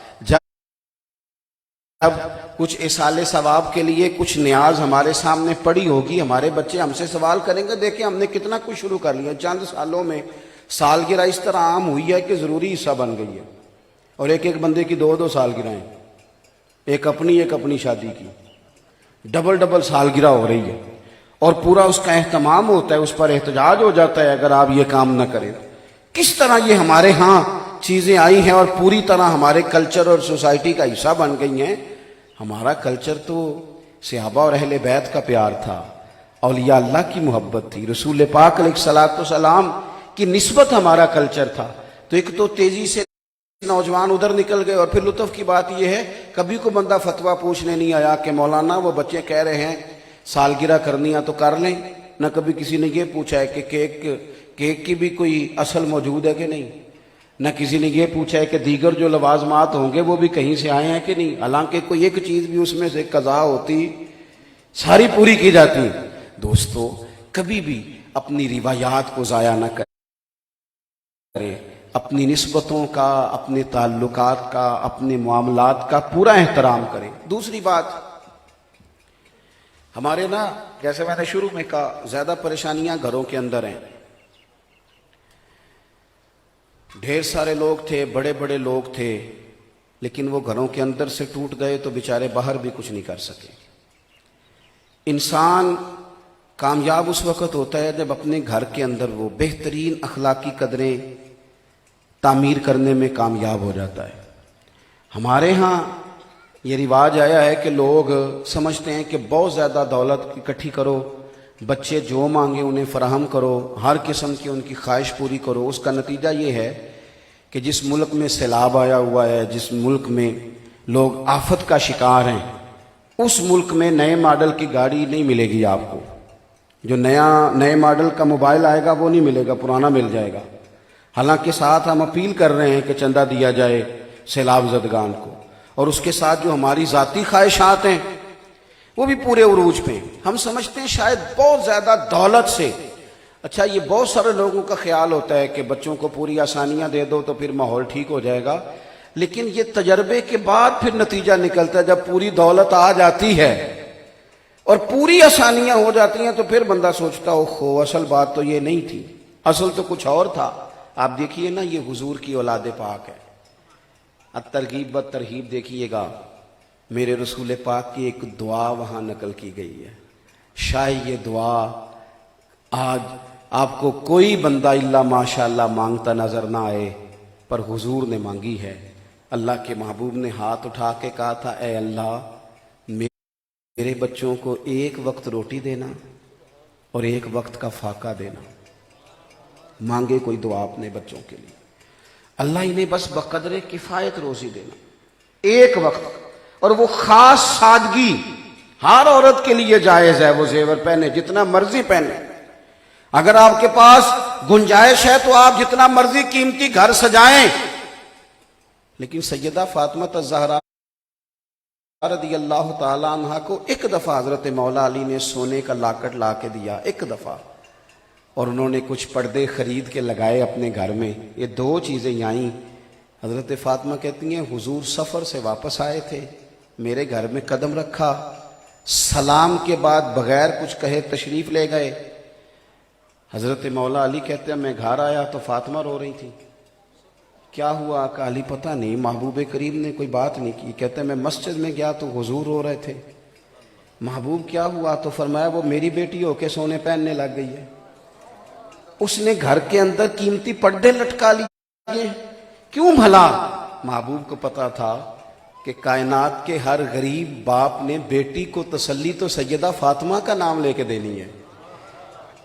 اب کچھ اصال ثواب کے لیے کچھ نیاز ہمارے سامنے پڑی ہوگی، ہمارے بچے ہم سے سوال کریں گے، دیکھیں ہم نے کتنا کچھ شروع کر لیا، چند سالوں میں سالگرہ اس طرح عام ہوئی ہے کہ ضروری حصہ بن گئی ہے، اور ایک ایک بندے کی 2 سالگرہیں، ایک اپنی شادی کی، ڈبل سالگرہ ہو رہی ہے، اور پورا اس کا اہتمام ہوتا ہے، اس پر احتجاج ہو جاتا ہے اگر آپ یہ کام نہ کریں۔ کس طرح یہ ہمارے ہاں چیزیں آئی ہیں اور پوری طرح ہمارے کلچر اور سوسائٹی کا حصہ بن گئی ہیں۔ ہمارا کلچر تو صحابہ اور اہل بیت کا پیار تھا، اولیاء اللہ کی محبت تھی، رسول پاک علیہ الصلوۃ والسلام کی نسبت ہمارا کلچر تھا۔ تو ایک تو تیزی سے نوجوان ادھر نکل گئے، اور پھر لطف کی بات یہ ہے کبھی کو بندہ فتویٰ پوچھنے نہیں آیا کہ مولانا وہ بچے کہہ رہے ہیں سالگرہ کرنی ہے تو کر لیں، نہ کبھی کسی نے یہ پوچھا ہے کہ کیک کی بھی کوئی اصل موجود ہے کہ نہیں، نہ کسی نے یہ پوچھا ہے کہ دیگر جو لوازمات ہوں گے وہ بھی کہیں سے آئے ہیں کہ نہیں، حالانکہ کوئی ایک چیز بھی اس میں سے قضا ہوتی ساری پوری کی جاتی۔ دوستو کبھی بھی اپنی روایات کو ضائع نہ کرے، اپنی نسبتوں کا، اپنے تعلقات کا، اپنے معاملات کا پورا احترام کرے۔ دوسری بات، ہمارے نا جیسے میں نے شروع میں کہا زیادہ پریشانیاں گھروں کے اندر ہیں۔ ڈھیر سارے لوگ تھے، بڑے بڑے لوگ تھے، لیکن وہ گھروں کے اندر سے ٹوٹ گئے تو بیچارے باہر بھی کچھ نہیں کر سکے۔ انسان کامیاب اس وقت ہوتا ہے جب اپنے گھر کے اندر وہ بہترین اخلاقی قدریں تعمیر کرنے میں کامیاب ہو جاتا ہے۔ ہمارے ہاں یہ رواج آیا ہے کہ لوگ سمجھتے ہیں کہ بہت زیادہ دولت اکٹھی کرو، بچے جو مانگے انہیں فراہم کرو، ہر قسم کی ان کی خواہش پوری کرو۔ اس کا نتیجہ یہ ہے کہ جس ملک میں سیلاب آیا ہوا ہے، جس ملک میں لوگ آفت کا شکار ہیں، اس ملک میں نئے ماڈل کی گاڑی نہیں ملے گی آپ کو، جو نئے ماڈل کا موبائل آئے گا وہ نہیں ملے گا، پرانا مل جائے گا۔ حالانکہ ساتھ ہم اپیل کر رہے ہیں کہ چندہ دیا جائے سیلاب زدگان کو، اور اس کے ساتھ جو ہماری ذاتی خواہشات ہیں وہ بھی پورے عروج پہ ہیں۔ ہم سمجھتے ہیں شاید بہت زیادہ دولت سے، اچھا یہ بہت سارے لوگوں کا خیال ہوتا ہے کہ بچوں کو پوری آسانیاں دے دو تو پھر ماحول ٹھیک ہو جائے گا، لیکن یہ تجربے کے بعد پھر نتیجہ نکلتا ہے۔ جب پوری دولت آ جاتی ہے اور پوری آسانیاں ہو جاتی ہیں تو پھر بندہ سوچتا اوہو اصل بات تو یہ نہیں تھی، اصل تو کچھ اور تھا۔ آپ دیکھیے نا، یہ حضور کی اولاد پاک ہے۔ الترغیب و ترہیب دیکھیے گا، میرے رسول پاک کی ایک دعا وہاں نقل کی گئی ہے۔ شاید یہ دعا آج آپ کو کوئی بندہ الا ماشاءاللہ مانگتا نظر نہ آئے، پر حضور نے مانگی ہے۔ اللہ کے محبوب نے ہاتھ اٹھا کے کہا تھا، اے اللہ میرے بچوں کو ایک وقت روٹی دینا اور ایک وقت کا فاقہ دینا۔ مانگے کوئی دعا اپنے بچوں کے لیے، اللہ انہیں بس بقدر کفایت روزی دینا، ایک وقت، اور وہ خاص سادگی ہر عورت کے لیے جائز ہے۔ وہ زیور پہنے جتنا مرضی پہنے، اگر آپ کے پاس گنجائش ہے تو آپ جتنا مرضی قیمتی گھر سجائیں، لیکن سیدہ فاطمہ الزہرا رضی اللہ تعالی عنہ کو ایک دفعہ حضرت مولا علی نے سونے کا لاکٹ لا کے دیا، ایک دفعہ، اور انہوں نے کچھ پردے خرید کے لگائے اپنے گھر میں۔ یہ 2 چیزیں آئیں۔ حضرت فاطمہ کہتی ہیں حضور سفر سے واپس آئے تھے، میرے گھر میں قدم رکھا، سلام کے بعد بغیر کچھ کہے تشریف لے گئے۔ حضرت مولا علی کہتے ہیں میں گھر آیا تو فاطمہ رو رہی تھی۔ کیا ہوا؟ کہ علی پتہ نہیں، محبوب کریم نے کوئی بات نہیں کی۔ کہتے ہیں میں مسجد میں گیا تو حضور رو رہے تھے۔ محبوب کیا ہوا؟ تو فرمایا وہ میری بیٹی ہو کے سونے پہننے لگ گئی ہے، اس نے گھر کے اندر قیمتی پردے لٹکا لیے۔ کیوں بھلا؟ محبوب کو پتا تھا کہ کائنات کے ہر غریب باپ نے بیٹی کو تسلی تو سیدہ فاطمہ کا نام لے کے دینی ہے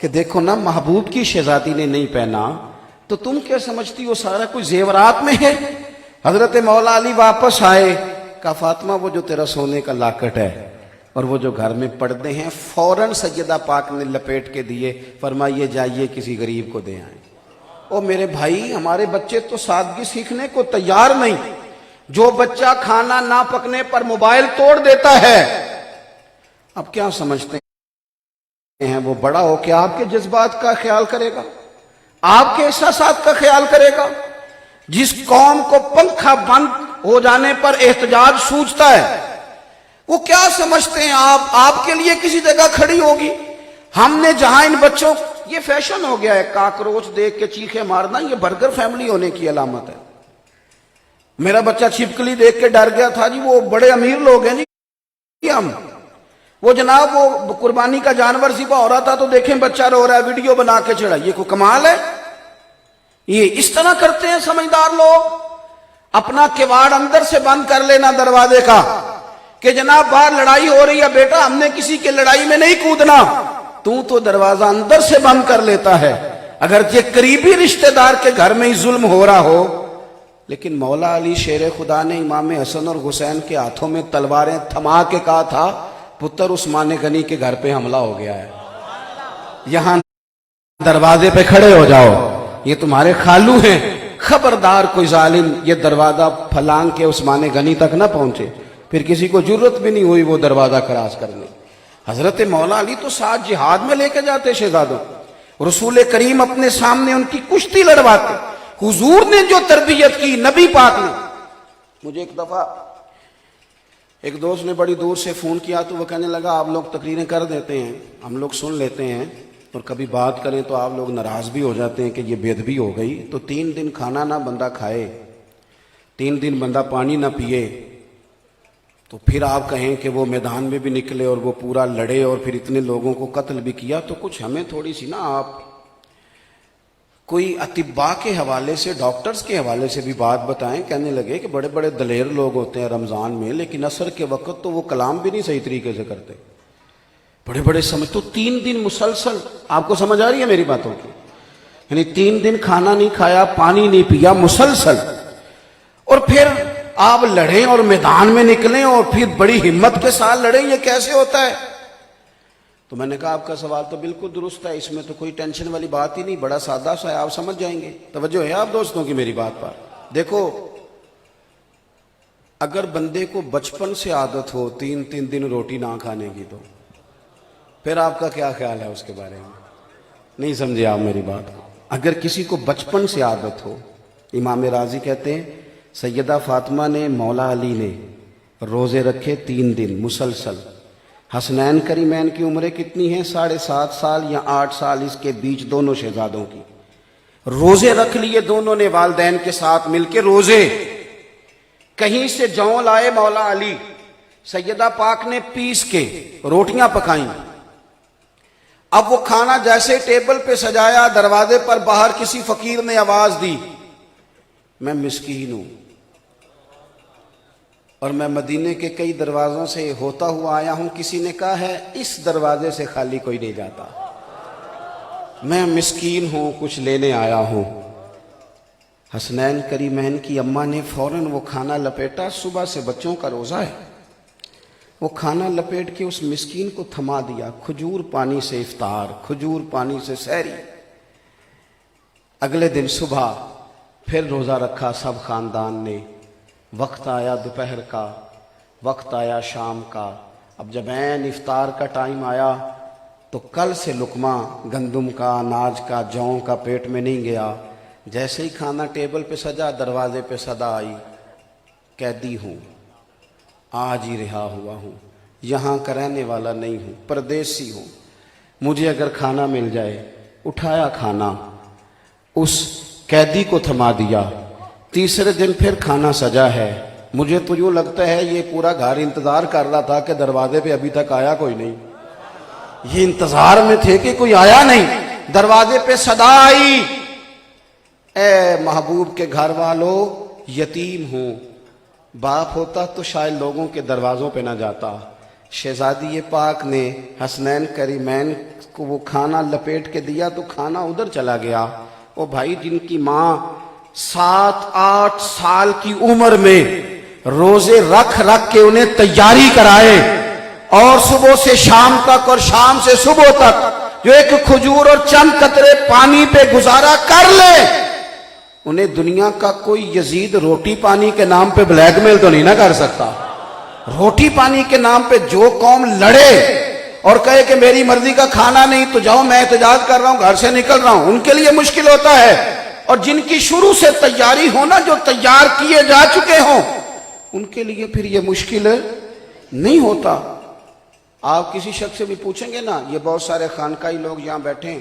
کہ دیکھو نا محبوب کی شہزادی نے نہیں پہنا تو تم کیا سمجھتی ہو سارا کچھ زیورات میں ہے۔ حضرت مولا علی واپس آئے، کہا فاطمہ وہ جو تیرا سونے کا لاکٹ ہے اور وہ جو گھر میں پردے ہیں فوراً سیدہ پاک نے لپیٹ کے دیے، فرمائیے جائیے کسی غریب کو دے آئیں۔ او میرے بھائی، ہمارے بچے تو سادگی سیکھنے کو تیار نہیں۔ جو بچہ کھانا نہ پکنے پر موبائل توڑ دیتا ہے، اب کیا سمجھتے ہیں وہ بڑا ہو کے آپ کے جذبات کا خیال کرے گا، آپ کے احساسات کا خیال کرے گا؟ جس قوم کو پنکھا بند ہو جانے پر احتجاج سوچتا ہے، وہ کیا سمجھتے ہیں آپ کے لیے کسی جگہ کھڑی ہوگی؟ ہم نے جہاں ان بچوں یہ فیشن ہو گیا ہے کاکروچ دیکھ کے چیخے مارنا، یہ برگر فیملی ہونے کی علامت ہے۔ میرا بچہ چھپکلی دیکھ کے ڈر گیا تھا جی، وہ بڑے امیر لوگ ہیں جی ہم، وہ جناب وہ قربانی کا جانور ذبح ہو رہا تھا تو دیکھیں بچہ رو رہا ہے، ویڈیو بنا کے چڑھا، یہ کوئی کمال ہے؟ یہ اس طرح کرتے ہیں سمجھدار لوگ؟ اپنا کواڑ اندر سے بند کر لینا دروازے کا کہ جناب باہر لڑائی ہو رہی ہے، بیٹا ہم نے کسی کے لڑائی میں نہیں کودنا، تو دروازہ اندر سے بند کر لیتا ہے، اگر یہ قریبی رشتہ دار کے گھر میں ہی ظلم ہو رہا ہو۔ لیکن مولا علی شیر خدا نے امام حسن اور حسین کے ہاتھوں میں تلواریں تھما کے کہا تھا، پتر عثمان غنی کے گھر پہ حملہ ہو گیا ہے، یہاں دروازے پہ کھڑے ہو جاؤ، یہ تمہارے خالو ہیں، خبردار کوئی ظالم یہ دروازہ پھلانگ کے عثمان غنی تک نہ پہنچے۔ پھر کسی کو جرت بھی نہیں ہوئی وہ دروازہ کراس کرنے۔ حضرت مولا علی تو ساتھ جہاد میں لے کے جاتے شہزادوں، رسول کریم اپنے سامنے ان کی کشتی لڑواتے، حضور نے جو تربیت کی، نبی پاک نے۔ مجھے ایک دفعہ ایک دوست نے بڑی دور سے فون کیا تو وہ کہنے لگا آپ لوگ تقریریں کر دیتے ہیں، ہم لوگ سن لیتے ہیں، اور کبھی بات کریں تو آپ لوگ ناراض بھی ہو جاتے ہیں کہ یہ بے ادبی ہو گئی، تو 3 دن کھانا نہ بندہ کھائے، 3 دن بندہ پانی نہ پیے، تو پھر آپ کہیں کہ وہ میدان میں بھی نکلے اور وہ پورا لڑے اور پھر اتنے لوگوں کو قتل بھی کیا، تو کچھ ہمیں تھوڑی سی نا آپ کوئی اطباء کے حوالے سے، ڈاکٹرز کے حوالے سے بھی بات بتائیں۔ کہنے لگے کہ بڑے بڑے دلیر لوگ ہوتے ہیں رمضان میں، لیکن عصر کے وقت تو وہ کلام بھی نہیں صحیح طریقے سے کرتے، بڑے بڑے سمجھ، تو 3 دن مسلسل، آپ کو سمجھ آ رہی ہے میری باتوں کی؟ یعنی 3 دن کھانا نہیں کھایا، پانی نہیں پیا مسلسل، اور پھر آپ لڑیں اور میدان میں نکلیں اور پھر بڑی ہمت کے ساتھ لڑیں، یہ کیسے ہوتا ہے؟ تو میں نے کہا آپ کا سوال تو بالکل درست ہے، اس میں تو کوئی ٹینشن والی بات ہی نہیں، بڑا سادہ سا ہے، آپ سمجھ جائیں گے۔ توجہ ہے آپ دوستوں کی میری بات پر؟ دیکھو اگر بندے کو بچپن سے عادت ہو 3 دن روٹی نہ کھانے کی، تو پھر آپ کا کیا خیال ہے اس کے بارے میں؟ نہیں سمجھے آپ میری بات کو؟ اگر کسی کو بچپن سے عادت ہو، امام راضی کہتے ہیں سیدہ فاطمہ نے، مولا علی نے روزے رکھے 3 دن مسلسل، حسنین کریمین کی عمریں کتنی ہیں؟ 7.5 سال یا 8 سال، اس کے بیچ دونوں شہزادوں کی، روزے رکھ لیے دونوں نے والدین کے ساتھ مل کے روزے۔ کہیں سے جوں لائے مولا علی، سیدہ پاک نے پیس کے روٹیاں پکائیں، اب وہ کھانا جیسے ٹیبل پہ سجایا، دروازے پر باہر کسی فقیر نے آواز دی، میں مسکین ہوں اور میں مدینے کے کئی دروازوں سے ہوتا ہوا آیا ہوں، کسی نے کہا ہے اس دروازے سے خالی کوئی نہیں جاتا، میں مسکین ہوں، کچھ لینے آیا ہوں۔ حسنین کریمین کی اماں نے فوراً وہ کھانا لپیٹا، صبح سے بچوں کا روزہ ہے، وہ کھانا لپیٹ کے اس مسکین کو تھما دیا، کھجور پانی سے افطار، کھجور پانی سے سحری۔ اگلے دن صبح پھر روزہ رکھا سب خاندان نے، وقت آیا دوپہر کا، وقت آیا شام کا، اب جب عین افطار کا ٹائم آیا تو کل سے لقمہ گندم کا، اناج کا، جوں کا پیٹ میں نہیں گیا، جیسے ہی کھانا ٹیبل پہ سجا دروازے پہ صدا آئی، قیدی ہوں، آج ہی رہا ہوا ہوں، یہاں کا رہنے والا نہیں ہوں، پردیسی ہوں، مجھے اگر کھانا مل جائے۔ اٹھایا کھانا، اس قیدی کو تھما دیا، تیسرے دن پھر کھانا سجا ہے، مجھے تو یوں لگتا ہے یہ پورا گھر انتظار کر رہا تھا کہ دروازے پہ ابھی تک آیا کوئی نہیں، یہ انتظار میں تھے کہ کوئی آیا نہیں، دروازے پہ صدا آئی، اے محبوب کے گھر والوں یتیم ہوں، باپ ہوتا تو شاید لوگوں کے دروازوں پہ نہ جاتا۔ شہزادی پاک نے حسنین کریمین کو وہ کھانا لپیٹ کے دیا تو کھانا ادھر چلا گیا۔ وہ بھائی جن کی ماں 7-8 سال کی عمر میں روزے رکھ رکھ کے انہیں تیاری کرائے اور صبح سے شام تک اور شام سے صبح تک جو ایک کھجور اور چند قطرے پانی پہ گزارا کر لے، انہیں دنیا کا کوئی یزید روٹی پانی کے نام پہ بلیک میل تو نہیں نہ کر سکتا۔ روٹی پانی کے نام پہ جو قوم لڑے اور کہے کہ میری مرضی کا کھانا نہیں تو جاؤ میں احتجاج کر رہا ہوں، گھر سے نکل رہا ہوں، ان کے لیے مشکل ہوتا ہے، اور جن کی شروع سے تیاری ہونا، جو تیار کیے جا چکے ہوں، ان کے لیے پھر یہ مشکل نہیں ہوتا۔ آپ کسی شخص سے بھی پوچھیں گے نا، یہ بہت سارے خانقاہی لوگ یہاں بیٹھے ہیں،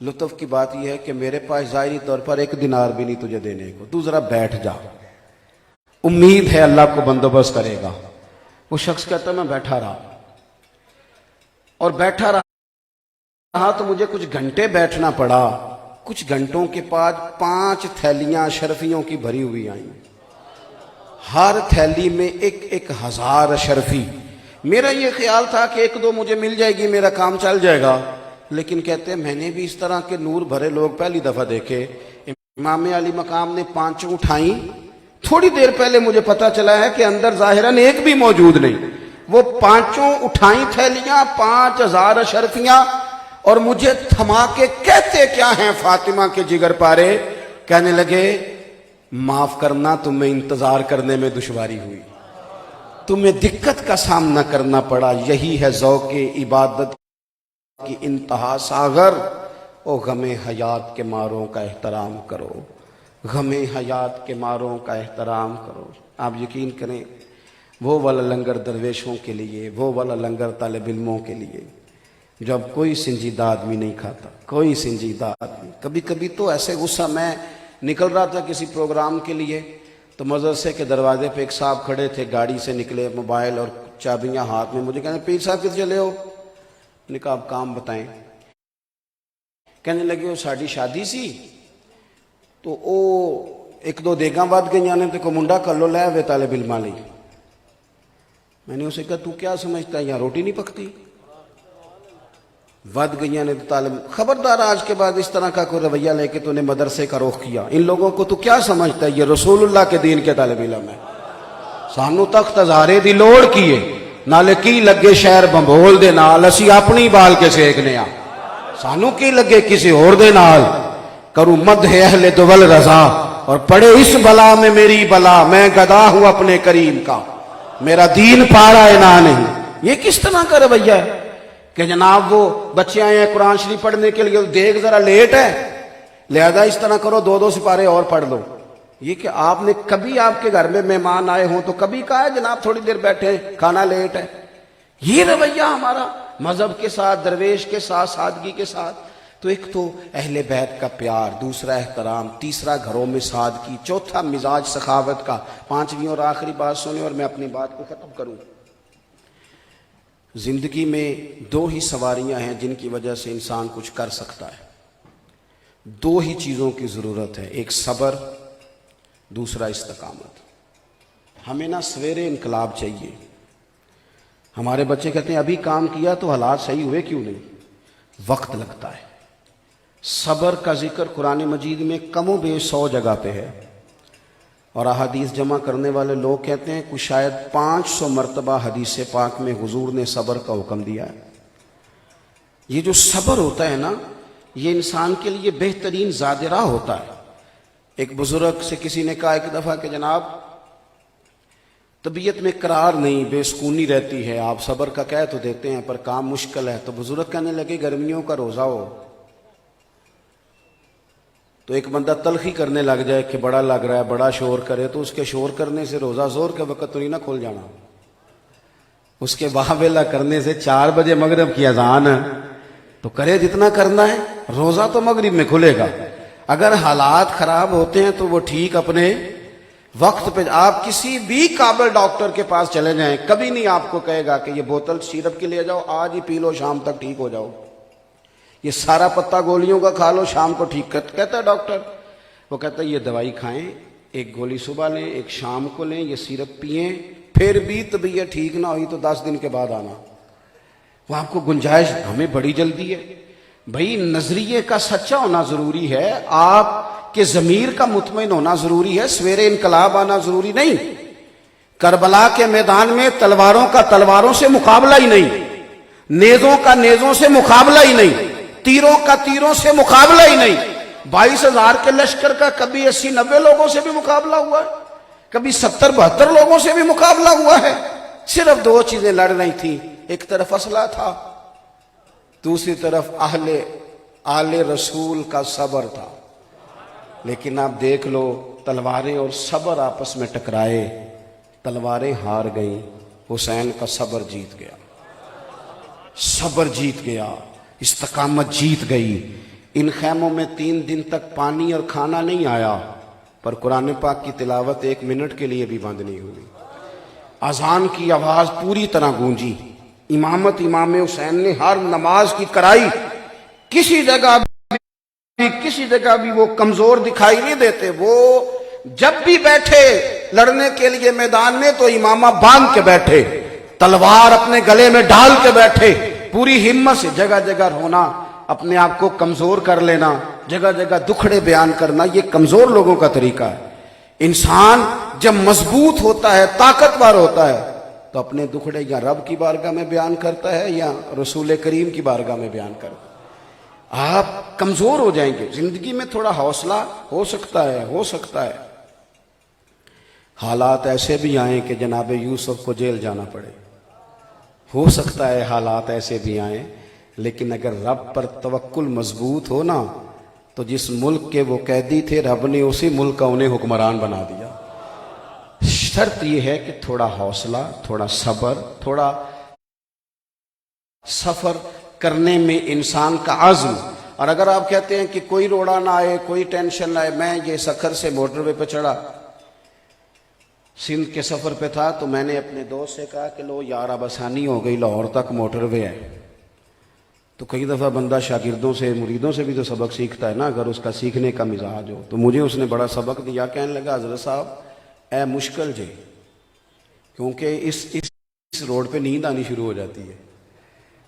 لطف کی بات یہ ہے کہ میرے پاس ظاہری طور پر 1 دینار بھی نہیں تجھے دینے کو، تو ذرا بیٹھ جا، امید ہے اللہ کو بندوبست کرے گا۔ وہ شخص کہتا میں بیٹھا رہا، اور بیٹھا رہا تو مجھے کچھ گھنٹے بیٹھنا پڑا۔ کچھ گھنٹوں کے بعد 5 تھیلیاں اشرفیوں کی بھری ہوئی آئیں، ہر تھیلی میں 1,000 اشرفی۔ میرا یہ خیال تھا کہ 1-2 مجھے مل جائے گی، میرا کام چل جائے گا، لیکن کہتے ہیں میں نے بھی اس طرح کے نور بھرے لوگ پہلی دفعہ دیکھے۔ امام علی مقام نے 5 اٹھائیں، تھوڑی دیر پہلے مجھے پتا چلا ہے کہ اندر ظاہراً ایک بھی موجود نہیں۔ وہ 5 اٹھائیں تھیلیاں، 5,000 اشرفیاں، اور مجھے تھما کے کہتے کیا ہیں فاطمہ کے جگر پارے، کہنے لگے معاف کرنا تمہیں انتظار کرنے میں دشواری ہوئی، تمہیں دقت کا سامنا کرنا پڑا، یہی ہے ذوق عبادت کی انتہا ساغر۔ او غم حیات کے ماروں کا احترام کرو، غم حیات کے ماروں کا احترام کرو۔ آپ یقین کریں وہ والا لنگر درویشوں کے لیے، وہ والا لنگر طالب علموں کے لیے جب کوئی سنجیدہ آدمی نہیں کھاتا، کوئی سنجیدہ آدمی۔ کبھی کبھی تو ایسے غصہ، میں نکل رہا تھا کسی پروگرام کے لیے تو مدرسے کے دروازے پہ ایک صاحب کھڑے تھے، گاڑی سے نکلے، موبائل اور چابیاں ہاتھ میں، مجھے کہنے پیر صاحب کدھر چلے ہو؟ میں نے کہا آپ کام بتائیں۔ کہنے لگے وہ ساڑی شادی سی تو او 1-2 دیگاں ود گئی نے تو کو منڈا کلو لے ہوئے طالب علماں لئی۔ میں نے اسے کہا تو کیا سمجھتا ہے یہاں روٹی نہیں پکتی؟ ود گئی نے تو طالب، خبردار آج کے بعد اس طرح کا کوئی رویہ لے کے تو نے مدرسے کا رخ کیا، ان لوگوں کو تو کیا سمجھتا ہے یہ رسول اللہ کے دین کے طالب علم ہے۔ سانو تخت ہزارے دی لوڑ کیے نالے کی لگے شہر بمبول دے نال، اسی اپنی بال کے سیکنے آ، سانو کی لگے کسی اور دے نال۔ کروں مدح اہل دول رضا اور پڑے اس بلا میں میری بلا، میں گدا ہوں اپنے کریم کا، میرا دین پارا انا نہیں۔ یہ کس طرح کا رویہ ہے کہ جناب وہ بچے آئے ہیں قرآن شریف پڑھنے کے لیے، دیکھ ذرا لیٹ ہے لہذا اس طرح کرو 2-2 سپارے اور پڑھ لو۔ یہ کہ آپ نے کبھی آپ کے گھر میں مہمان آئے ہوں تو کبھی کہا ہے جناب تھوڑی دیر بیٹھے کھانا لیٹ ہے؟ یہ رویہ ہمارا مذہب کے ساتھ، درویش کے ساتھ، سادگی کے ساتھ۔ تو ایک تو اہل بیت کا پیار، دوسرا احترام، تیسرا گھروں میں سادگی، چوتھا مزاج سخاوت کا، 5ویں اور آخری بات سنیں اور میں اپنی بات کو ختم کروں۔ زندگی میں 2 ہی سواریاں ہیں جن کی وجہ سے انسان کچھ کر سکتا ہے، 2 ہی چیزوں کی ضرورت ہے، ایک صبر، دوسرا استقامت۔ ہمیں نہ سویرے انقلاب چاہیے۔ ہمارے بچے کہتے ہیں ابھی کام کیا تو حالات صحیح ہوئے کیوں نہیں؟ وقت لگتا ہے۔ صبر کا ذکر قرآن مجید میں کم و بیش 100 جگہ پہ ہے، اور احادیث جمع کرنے والے لوگ کہتے ہیں کہ شاید 500 مرتبہ حدیث پاک میں حضور نے صبر کا حکم دیا ہے۔ یہ جو صبر ہوتا ہے نا، یہ انسان کے لیے بہترین زادراہ ہوتا ہے۔ ایک بزرگ سے کسی نے کہا ایک دفعہ کہ جناب طبیعت میں قرار نہیں، بے سکونی رہتی ہے، آپ صبر کا کہہ تو دیتے ہیں پر کام مشکل ہے۔ تو بزرگ کہنے لگے گرمیوں کا روزہ ہو تو ایک بندہ تلخی کرنے لگ جائے کہ بڑا لگ رہا ہے، بڑا شور کرے، تو اس کے شور کرنے سے روزہ زور کے وقت تو نہیں نہ کھل جانا، اس کے واہ ویلا کرنے سے 4 بجے مغرب کی اذان ہے تو کرے جتنا کرنا ہے، روزہ تو مغرب میں کھلے گا۔ اگر حالات خراب ہوتے ہیں تو وہ ٹھیک اپنے وقت پہ، آپ کسی بھی قابل ڈاکٹر کے پاس چلے جائیں، کبھی نہیں آپ کو کہے گا کہ یہ بوتل سیرپ کی لے جاؤ آج ہی پی لو شام تک ٹھیک ہو جاؤ، یہ سارا پتا گولیوں کا کھا لو شام کو ٹھیک کہتا ہے ڈاکٹر۔ وہ کہتا ہے یہ دوائی کھائیں، 1 گولی صبح لیں، 1 شام کو لیں، یہ سیرپ پئیں، پھر بھی طبیعت ٹھیک نہ ہوئی تو 10 دن کے بعد آنا۔ وہ آپ کو گنجائش، ہمیں بڑی جلدی ہے بھائی، نظریے کا سچا ہونا ضروری ہے، آپ کے ضمیر کا مطمئن ہونا ضروری ہے، سویرے انقلاب آنا ضروری نہیں۔ کربلا کے میدان میں تلواروں کا تلواروں سے مقابلہ ہی نہیں، نیزوں کا نیزوں سے مقابلہ ہی نہیں، تیروں کا تیروں سے مقابلہ ہی نہیں۔ 22,000 کے لشکر کا کبھی 80-90 لوگوں سے بھی مقابلہ ہوا ہے، کبھی 70-72 لوگوں سے بھی مقابلہ ہوا ہے۔ صرف 2 چیزیں لڑ رہی تھیں، ایک طرف اسلحہ تھا، دوسری طرف آل رسول کا صبر تھا۔ لیکن آپ دیکھ لو تلواریں اور صبر آپس میں ٹکرائے، تلواریں ہار گئیں، حسین کا صبر جیت گیا، صبر جیت گیا، استقامت جیت گئی۔ ان خیموں میں 3 دن تک پانی اور کھانا نہیں آیا، پر قرآن پاک کی تلاوت 1 منٹ کے لیے بھی بند نہیں ہوئی۔ اذان کی آواز پوری طرح گونجی، امامت امام حسین نے ہر نماز کی کرائی، کسی جگہ بھی وہ کمزور دکھائی نہیں دیتے۔ وہ جب بھی بیٹھے لڑنے کے لیے میدان میں تو امامہ باندھ کے بیٹھے، تلوار اپنے گلے میں ڈال کے بیٹھے، پوری ہمت سے جگہ جگہ رونا، اپنے آپ کو کمزور کر لینا، جگہ جگہ دکھڑے بیان کرنا، یہ کمزور لوگوں کا طریقہ ہے۔ انسان جب مضبوط ہوتا ہے، طاقتور ہوتا ہے، تو اپنے دکھڑے یا رب کی بارگاہ میں بیان کرتا ہے یا رسول کریم کی بارگاہ میں بیان کرتا ہے۔ آپ کمزور ہو جائیں گے، زندگی میں تھوڑا حوصلہ ہو سکتا ہے۔ حالات ایسے بھی آئیں کہ جناب یوسف کو جیل جانا پڑے، ہو سکتا ہے حالات ایسے بھی آئیں، لیکن اگر رب پر توکل مضبوط ہو نا تو جس ملک کے وہ قیدی تھے رب نے اسی ملک کا انہیں حکمران بنا دیا۔ شرط یہ ہے کہ تھوڑا حوصلہ، تھوڑا صبر، تھوڑا سفر کرنے میں انسان کا عزم۔ اور اگر آپ کہتے ہیں کہ کوئی روڑا نہ آئے، کوئی ٹینشن نہ آئے، میں یہ سکھر سے موٹر وے پہ چڑھا، سندھ کے سفر پہ تھا، تو میں نے اپنے دوست سے کہا کہ لو یار اب آسانی ہو گئی، لاہور تک موٹر وے ہے۔ تو کئی دفعہ بندہ شاگردوں سے، مریدوں سے بھی تو سبق سیکھتا ہے نا، اگر اس کا سیکھنے کا مزاج ہو۔ تو مجھے اس نے بڑا سبق دیا، کہنے لگا حضرت صاحب اے مشکل جے، کیونکہ اس روڈ پہ نیند آنی شروع ہو جاتی ہے۔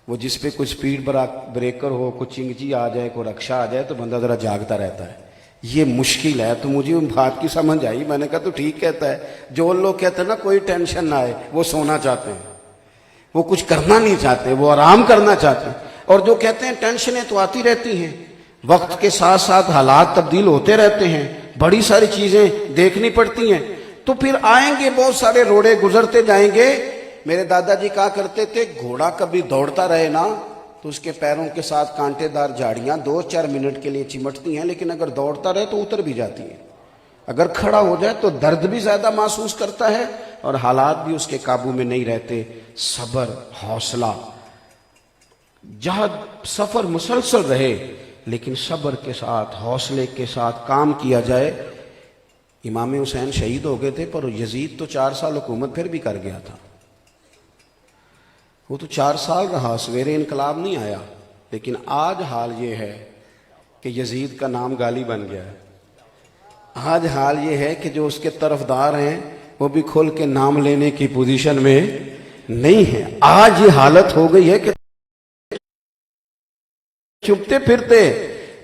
وہ جس پہ کچھ سپیڈ بریکر ہو، کچھ چنگجی آ جائے، کوئی رکشہ آ جائے، تو بندہ ذرا جاگتا رہتا ہے، یہ مشکل ہے۔ تو مجھے ان بات کی سمجھ آئی، میں نے کہا تو ٹھیک کہتا ہے۔ جو لوگ کہتے ہیں نا کوئی ٹینشن نہ آئے، وہ سونا چاہتے ہیں، وہ کچھ کرنا نہیں چاہتے، وہ آرام کرنا چاہتے ہیں۔ اور جو کہتے ہیں ٹینشنیں تو آتی رہتی ہیں، وقت کے ساتھ ساتھ حالات تبدیل ہوتے رہتے ہیں، بڑی ساری چیزیں دیکھنی پڑتی ہیں، تو پھر آئیں گے بہت سارے روڑے گزرتے جائیں گے۔ میرے دادا جی کہا کرتے تھے گھوڑا کبھی دوڑتا رہے نا تو اس کے پیروں کے ساتھ کانٹے دار جھاڑیاں 2-4 منٹ کے لیے چمٹتی ہیں، لیکن اگر دوڑتا رہے تو اتر بھی جاتی ہیں۔ اگر کھڑا ہو جائے تو درد بھی زیادہ محسوس کرتا ہے اور حالات بھی اس کے قابو میں نہیں رہتے۔ صبر، حوصلہ، جہد، سفر مسلسل رہے، لیکن صبر کے ساتھ، حوصلے کے ساتھ کام کیا جائے۔ امام حسین شہید ہو گئے تھے، پر یزید تو 4 سال حکومت پھر بھی کر گیا تھا۔ وہ تو 4 سال رہا، سویرے انقلاب نہیں آیا، لیکن آج حال یہ ہے کہ یزید کا نام گالی بن گیا ہے۔ آج حال یہ ہے کہ جو اس کے طرفدار ہیں وہ بھی کھل کے نام لینے کی پوزیشن میں نہیں ہے۔ آج یہ حالت ہو گئی ہے کہ چھپتے پھرتے،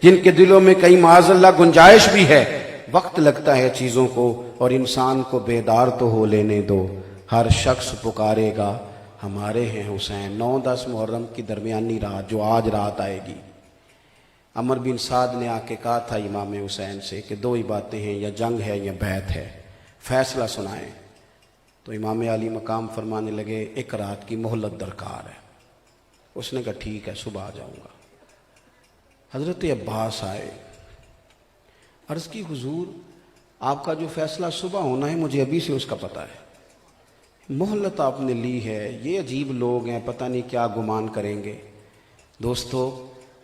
جن کے دلوں میں کئی معاذ اللہ گنجائش بھی ہے، وقت لگتا ہے چیزوں کو، اور انسان کو بیدار تو ہو لینے دو۔ ہر شخص پکارے گا ہمارے ہیں حسین۔ 9-10 محرم کی درمیانی رات جو آج رات آئے گی، عمر بن سعد نے آ کے کہا تھا امام حسین سے کہ 2 ہی باتیں ہیں، یا جنگ ہے یا بیعت ہے، فیصلہ سنائیں۔ تو امام علی مقام فرمانے لگے 1 رات کی مہلت درکار ہے۔ اس نے کہا ٹھیک ہے، صبح آ جاؤں گا۔ حضرت عباس آئے، عرض کی حضور آپ کا جو فیصلہ صبح ہونا ہے مجھے ابھی سے اس کا پتہ ہے، مہلت آپ نے لی ہے، یہ عجیب لوگ ہیں، پتہ نہیں کیا گمان کریں گے۔ دوستو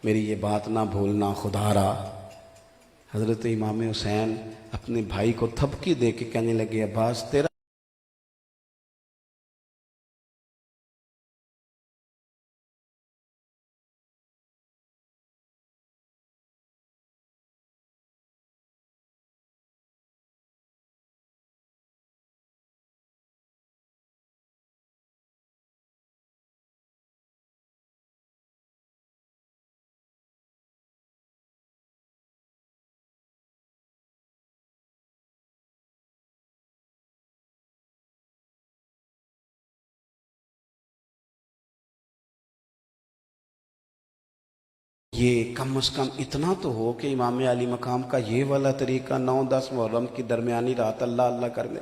میری یہ بات نہ بھولنا خدا را۔ حضرت امام حسین اپنے بھائی کو تھپکی دے کے کہنے لگے عباس تیرا یہ کم از کم اتنا تو ہو کہ امام علی مقام کا یہ والا طریقہ 9-10 محرم کی درمیانی رات اللہ اللہ کرنے